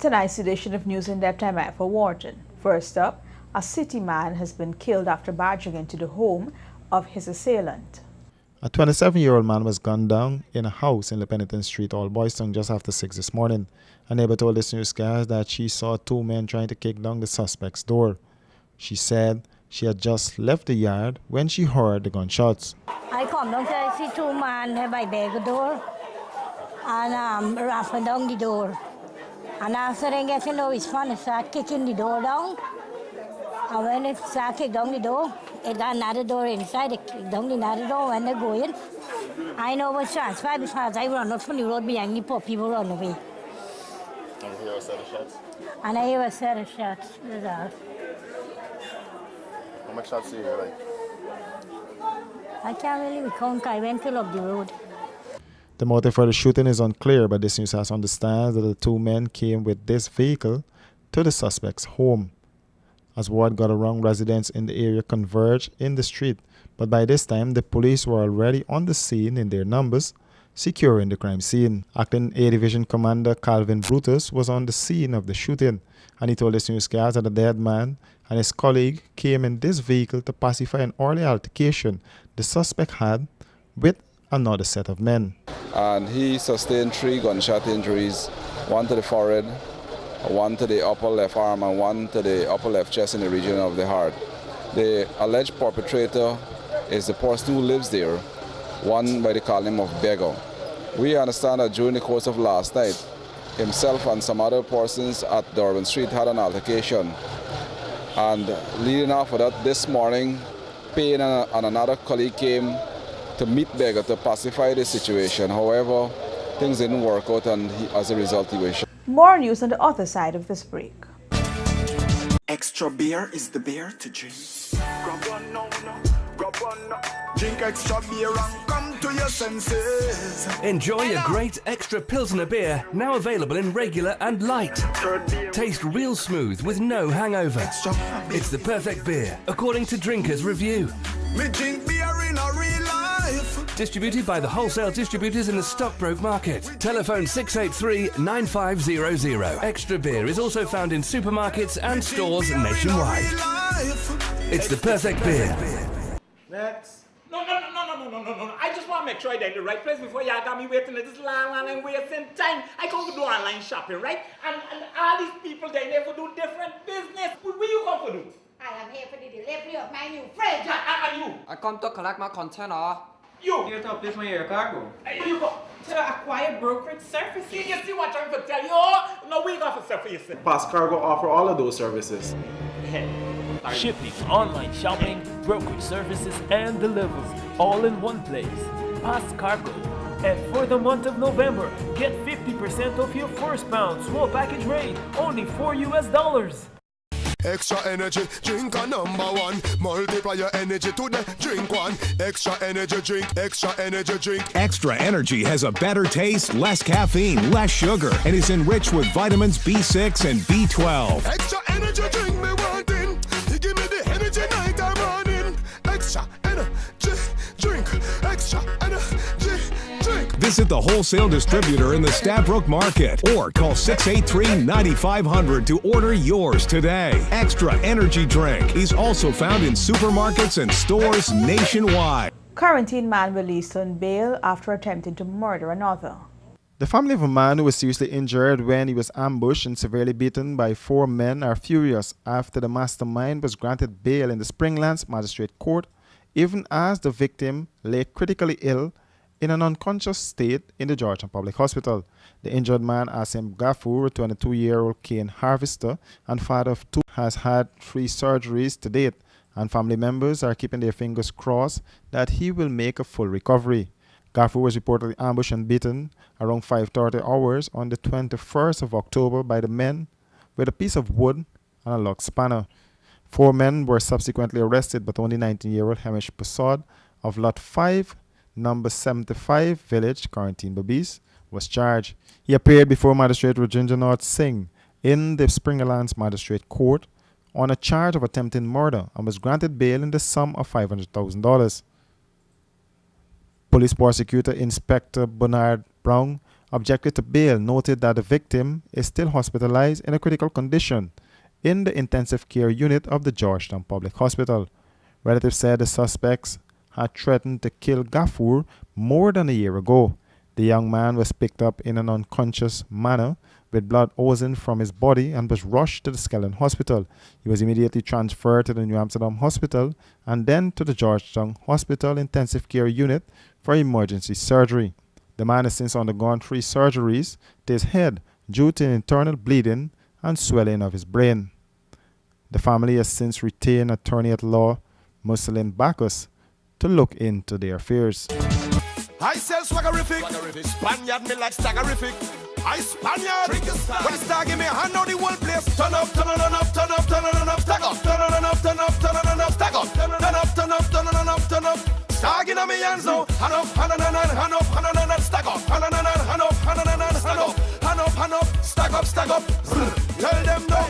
Tonight's edition of News in Depth, I'm for Wharton. First up, a city man has been killed after barging into the home of his assailant. A 27-year-old man was gunned down in a house in Penitent Street, Old Boystown, just after 6 this morning. A neighbor told this newscast that she saw two men trying to kick down the suspect's door. She said she had just left the yard when she heard the gunshots. I come down, I see two men by the door and rapping down the door. And after they get to know his fun, they start kicking the door down. And when they start kicking down the door, they got another door inside, they kick down another door when they go in. I know what transpired because I run out from the road behind the poor people run away. And you hear a set of shots? And I hear a set of shots. That's all. How much shots do you hear, like? I can't really recall, I went to up the road. The motive for the shooting is unclear, but this newscast understands that the two men came with this vehicle to the suspect's home. As word got around, residents in the area converged in the street, but by this time the police were already on the scene in their numbers, securing the crime scene. Acting A Division Commander Calvin Brutus was on the scene of the shooting, and he told this newscast that the dead man and his colleague came in this vehicle to pacify an early altercation the suspect had with another set of men. And he sustained 3 gunshot injuries, one to the forehead, one to the upper left arm, and one to the upper left chest in the region of the heart. The alleged perpetrator is the person who lives there, one by the name of Beggar. We understand that during the course of last night, himself and some other persons at Durban Street had an altercation. And leading off of that, this morning, Payne and another colleague came to meet Beggar to pacify the situation. However, things didn't work out, and as a result, he was shot. More news on the other side of this break. Extra beer is the beer to drink. Grab one now, grab one now. Drink extra beer and come to your senses. Enjoy a great extra Pilsner beer, now available in regular and light. Taste real smooth with no hangover. It's the perfect beer, according to Drinkers Review. Me drink beer in a real life. Distributed by the wholesale distributors in the Stockbroke Market. Telephone 683-9500. Extra beer is also found in supermarkets and stores nationwide. It's the perfect beer. Next. No. I just want to make sure I'm in the right place before y'all got me waiting at this long and I'm wasting time. I come to do online shopping, right? And all these people, they never do different business. Where you come to do? I am here for the delivery of my new fridge. And you? I come to collect my container. You? Here to place my air cargo. You go? To acquire brokerage services. You see what I'm trying to tell you? No, we got to sell for yourself. Pass Cargo offer all of those services. Shipping, online shopping, brokerage services, and deliveries, all in one place. Pass Cargo. And for the month of November, get 50% off your first pound small package rate, only $4. Extra energy, drink a #1. Multiply your energy to the drink one. Extra energy drink, extra energy drink. Extra Energy has a better taste, less caffeine, less sugar, and is enriched with vitamins B6 and B12. Extra energy drink me wanting. You give me the energy night and morning. Extra energy drink, extra energy drink. Visit the wholesale distributor in the Stabroek Market or call 683-9500 to order yours today. Extra Energy Drink is also found in supermarkets and stores nationwide. Quarantine man released on bail after attempting to murder another. The family of a man who was seriously injured when he was ambushed and severely beaten by 4 men are furious after the mastermind was granted bail in the Springlands Magistrate Court, even as the victim lay critically ill in an unconscious state in the Georgetown Public Hospital. The injured man, Asim Gafour, a 22-year-old cane harvester and father of 2, has had 3 surgeries to date, and family members are keeping their fingers crossed that he will make a full recovery. Gafour was reportedly ambushed and beaten around 5:30 hours on the 21st of October by the men with a piece of wood and a lock spanner. 4 men were subsequently arrested, but only 19-year-old Hamish Prasad of Lot 5, number 75 Village, Quarantine Babis, was charged. He appeared before Magistrate Rajendranath Singh in the Springlands Magistrate Court on a charge of attempted murder and was granted bail in the sum of $500,000. Police Prosecutor Inspector Bernard Brown objected to bail noted that the victim is still hospitalized in a critical condition in the intensive care unit of the Georgetown Public Hospital. Relatives said the suspects had threatened to kill Gafur more than a year ago. The young man was picked up in an unconscious manner with blood oozing from his body and was rushed to the Skellern Hospital. He was immediately transferred to the New Amsterdam Hospital and then to the Georgetown Hospital Intensive Care Unit for emergency surgery. The man has since undergone 3 surgeries to his head due to internal bleeding and swelling of his brain. The family has since retained attorney at law Musselin Bacchus to look into their affairs. I sell swaggerific. Spaniard me like staggerific. I Spaniard. When star give me a hand on the whole place. Turn up, turn on up, turn up, turn on up, stack up. Turn on up, turn up, turn on up, stack up. Turn up, turn up, turn on up, turn up. Stag in me hands now. Hand up, hand up, hand up, stack up. Hand up, hand up, hand up, hand up, hand up, stack up, stack up. Tell them no.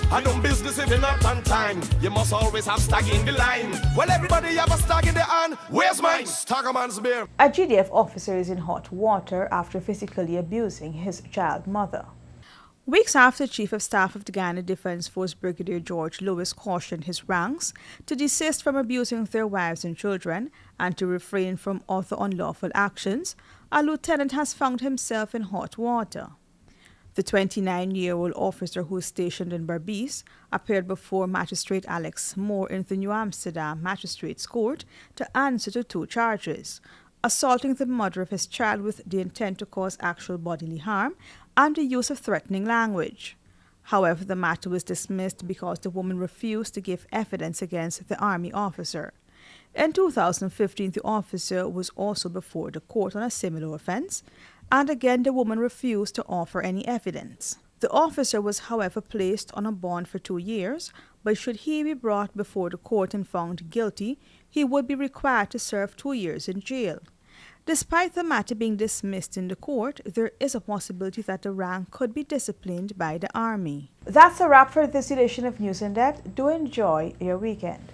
I don't business if you're not on time. You must always have stag in the line. Well, everybody have a stag in the hand. Where's mine? Staggerman's beer. A GDF officer is in hot water after physically abusing his child mother. Weeks after Chief of Staff of the Ghana Defence Force Brigadier George Lewis cautioned his ranks to desist from abusing their wives and children and to refrain from other unlawful actions, a lieutenant has found himself in hot water. The 29-year-old officer, who is stationed in Berbice, appeared before Magistrate Alex Moore in the New Amsterdam Magistrates Court to answer to 2 charges: assaulting the mother of his child with the intent to cause actual bodily harm and the use of threatening language. However, the matter was dismissed because the woman refused to give evidence against the Army officer. In 2015, the officer was also before the court on a similar offense, and again the woman refused to offer any evidence. The officer was, however, placed on a bond for 2 years, but should he be brought before the court and found guilty, he would be required to serve 2 years in jail. Despite the matter being dismissed in the court, there is a possibility that the rank could be disciplined by the Army. That's a wrap for this edition of News in Depth. Do enjoy your weekend.